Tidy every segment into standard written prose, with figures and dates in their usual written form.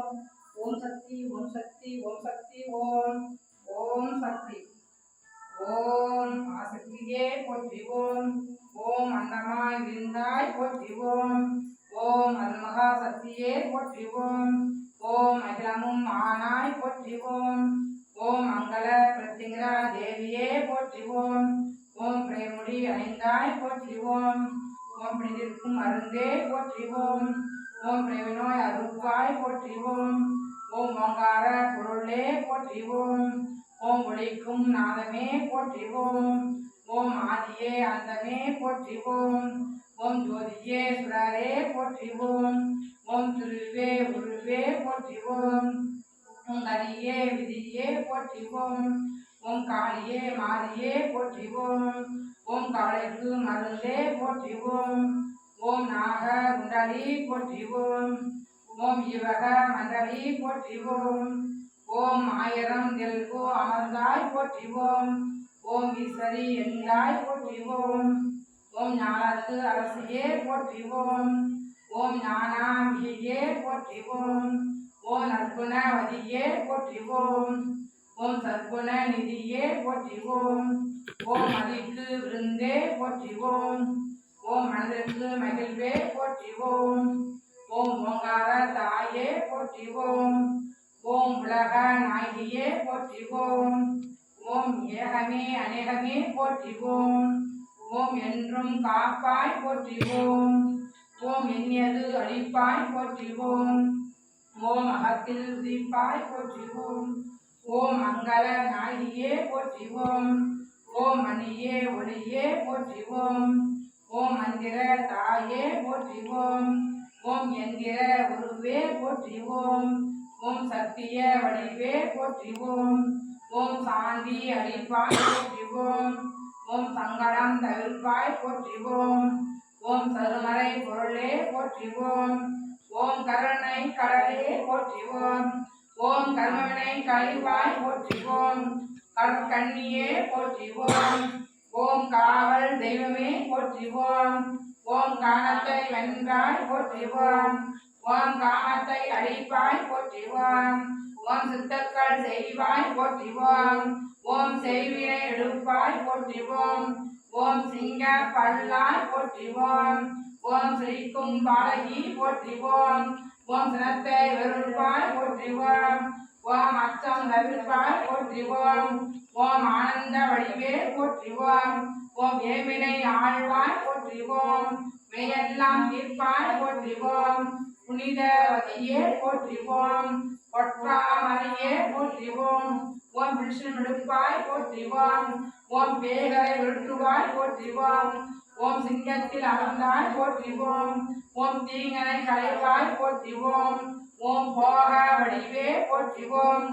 ஓம் சக்தி ஓம் சக்தி ஓம் சக்தி ஓம் ஓம் சக்தி ஓம் ஆசக்தியே போற்றி ஓம் ஓம் அன்னமாய் விருந்தாய் போற்றி ஓம் ஓம் அருள்மகா சக்தியே போற்றி ஓம் ஓம் அகிலமும் ஆனாய் போற்றி ஓம் ஓம் மங்கள பிரத்திங்கரா தேவியே போற்றி ஓம் ஓம் பிரேமுடி அணிந்தாய் போற்றி ஓம் ஓம் பிடித்திருக்கும் அருந்தே போற்றி ஓம் ஓம் பிரேமநோய் அருள்வாய் போற்றி ஓம் ஓம் ஓங்கார பொருளே போற்றி ஓம் ஓம் ஒளிக்கும் நாதமே போற்றி ஓம் ஓம் ஆதியே அந்தமே போற்றி ஓம் ஓம் ஜோதியே சுடரே போற்றி ஓம் ஓம் திருவே உருவே போற்றி ஓம் ஓம் கதியே விதியே போற்றி ஓம் ஓம் காளியே மாரியே போற்றி ஓம் ஓம் காளைக்கு மருந்தே போற்றி ஓம் ஓம் நாக குண்டலி போற்றி ஓம் ஓம் யுவக மண்டலி போற்றி ஓம் ஓம் ஆயிரம் தெல்கோ அமர்ந்தாய் போற்றி ஓம் ஓம் ஈஸ்வரி எந்தாய் போற்றி ஓம் ஓம் ஞானத்து அரசியே போற்றி ஓம் ஓம் ஞானாம்பிகையே போற்றி ஓம் ஓம் நற்குணவதியே போற்றி ஓம் ஓம் சற்குண நிதியே போற்றி ஓம் ஓம் மதிக்கு விருந்தே போற்றி ஓம் ஓம் மனதிற்கு மகிழ்வே போற்றி ஓம் ஓம் ஓங்கார தாயே போற்றி ஓம் ஓம் உலக நாயகியே போற்றி ஓம் ஓம் ஏகமே அநேகமே போற்றி ஓம் ஓம் என்றும் காப்பாய் போற்றி ஓம் ஓம் எண்ணியது அழிப்பாய் போற்றி ஓம் ஓம் அகத்தில் உதிப்பாய் போற்றி ஓம் ஓம் மங்கள நாயகியே போற்றி ஓம் ஓம் மணியே ஒளியே போற்றி ஓம் ஓம் மந்திர தாயே போற்றி ஓம் ஓம் எந்திர உருவே போற்றி ஓம் ஓம் சத்திய வடிவே போற்றி ஓம் ஓம் சாந்தி அளிப்பாய் போற்றி ஓம் ஓம் சங்கடம் தவிர்ப்பாய் போற்றி ஓம் ஓம் சருமறை பொருளே போற்றி ஓம் ஓம் கருணை கடலே போற்றி ஓம் ஓம் கர்மவினை கழிவாய் போற்றி ஓம் கண்ணியே போற்றி ஓம் ஓம் காவல் தெய்வமே போற்றி ஓம் ஓம் காணத்தை வென்றாய் போற்றி ஓம் ஓம் காமத்தை அழிப்பாய் போற்றி ஓம் ஓம் சித்தக்கள் செய்வாய் போற்றி ஓம் ஓம் செய்வினை எடுப்பாய் போற்றி ஓம் ஓம் சிங்க பல்லாய் போற்றி ஓம் ஓம் சிரிக்கும் பாலகி போற்றி ஓம் ஓம் சினத்தை வெறுப்பாய் போற்றி ஓம் ஓம் அச்சம் தவிர்ப்பாய் போற்றி ஓம் ஓம் ஆனந்த வடிவே போற்றி ஓம் ஓம் ஏமினை ஆழ்வாய் போற்றி ஓம் மெய்யெல்லாம் தீர்ப்பாய் போற்றி ஓம் புனிதவதியே போற்றி ஓம் ஒற்றாமலையே போற்றி ஓம் ஓம் விஷ்ணு எடுப்பாய் போற்றி ஓம் ஓம் பேகரை விழுற்றுவாய் போற்றி ஓம் ஓம் சிங்கத்தில் அமர்ந்தாய் போற்றி ஓம் ஓம் தீங்கனை களைவாய் போற்றி ஓம் ஓம் போக வடிவே போற்றி ஓம்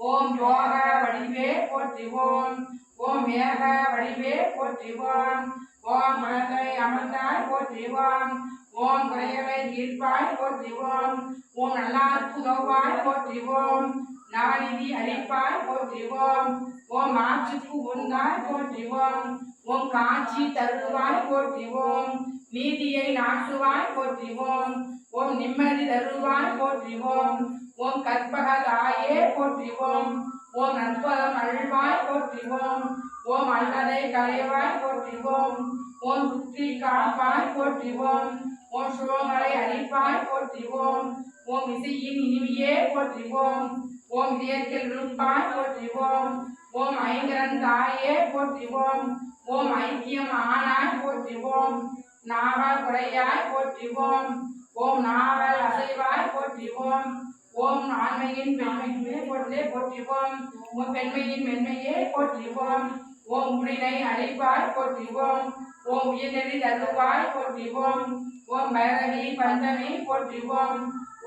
ஓம் யோக வடிவே போற்றி ஓம் ஓம் ஏக வடிவே போற்றி ஓம் ஓம் குழந்தை அமர்ந்தாய் போற்றி ஓம் ஓம் குறைகளை தீர்ப்பாய் போற்றி ஓம் ஓம் நல்லார்க்கு உதவாய் போற்றி ஓம் நவநிதி அளிப்பாய் போற்றி ஓம் ஓம் ஆட்சிக்கு உண்டாய் போற்றி ஓம் ஓம் காட்சி தருவாய் போற்றி ஓம் நீதியை நாட்டுவாய் போற்றி ஓம் ஓம் நிம்மதி தருவாய் போற்றி ஓம் ஓம் கற்பக தாயே போற்றி ஓம் ஓம் நற்பதம் அழ்வாய் போற்றி ஓம் ஓம் அல்லதை களைவாய் போற்றி ஓம் ஓம் புத்தி காப்பாய் போற்றி ஓம் ஓம் சுகங்களை அளிப்பாய் போற்றி ஓம் ஓம் இசையின் இனிமையே போற்றி ஓம் ஓம் இதயத்தில் இருப்பாய் போற்றி ஓம் ஓம் ஐங்கரன் தாயே போற்றி ஓம் ஓம் ஐக்கியம் ஆனாய் போற்றி ஓம் நாவல் குறையாய் போற்றி ஓம் ஓம் நாவல் அசைவாய் போற்றி ஓம் ஓம் ஆண்மையின் பெண்மையே போற்றி ஓம் ஓம் பெண்மையின் மென்மையே போற்றி ஓம் ஓம் முடினை அழிப்பாய் போற்றி ஓம் ஓம் உயிர்நெறி தருவாய் போற்றி ஓம் ஓம் பைரவி பஞ்சமி போற்றி ஓம்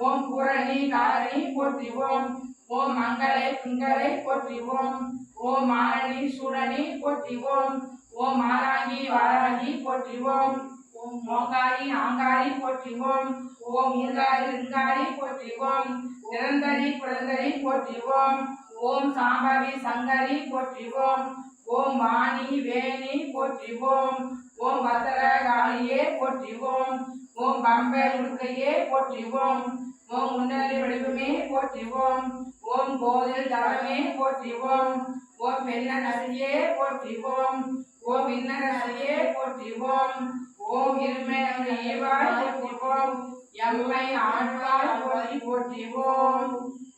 ஓம் பூரணி காரணி போற்றி ஓம் ஓம் மங்களை திங்களை போற்றி ஓம் ஓம் மாரணி சூரணி போற்றி ஓம் ஓம் மாராங்கி வாராங்கி போற்றி ஓம் ஓம் மோங்காரி ஆங்காரி போற்றி ஓம் ஓம் ஈங்காரி லிங்காரி போற்றி ஓம் நிரந்தரி புரந்தரி போற்றி ஓம் ஓம் சாம்பவி சங்கரி போற்றி ஓம் ஓம் வாணி வேணி போற்றி ஓம் ஓம் பத்திர காளியே போற்றி ஓம் ஓம் பம்பை உடுக்கையே போற்றி ஓம் ஓம் உன்னடி வடிவமே போற்றி ஓம் ஓம் கோதில் தவமே போற்றி ஓம் ஓம் பெண்ணரசியே போற்றி ஓம் ஓம் இன்னரசியே போற்றி ஓம் ஓம் இருமேனு ஈவாய் போற்றி ஓம் எம்மை ஆழ்வாய் போற்றி போற்றி ஓம்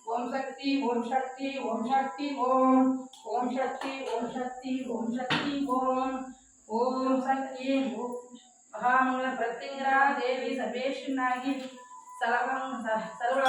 ஓம் சக்தி ஓம் சக்தி ஓம் சக்தி ஓம் ஓம் சக்தி ஓம் சக்தி ஓம் சக்தி ஓம் ஓம் சக்தி மகாமங்கள பிரத்யங்கரா தேவி சர்வேஷனாகி सर्व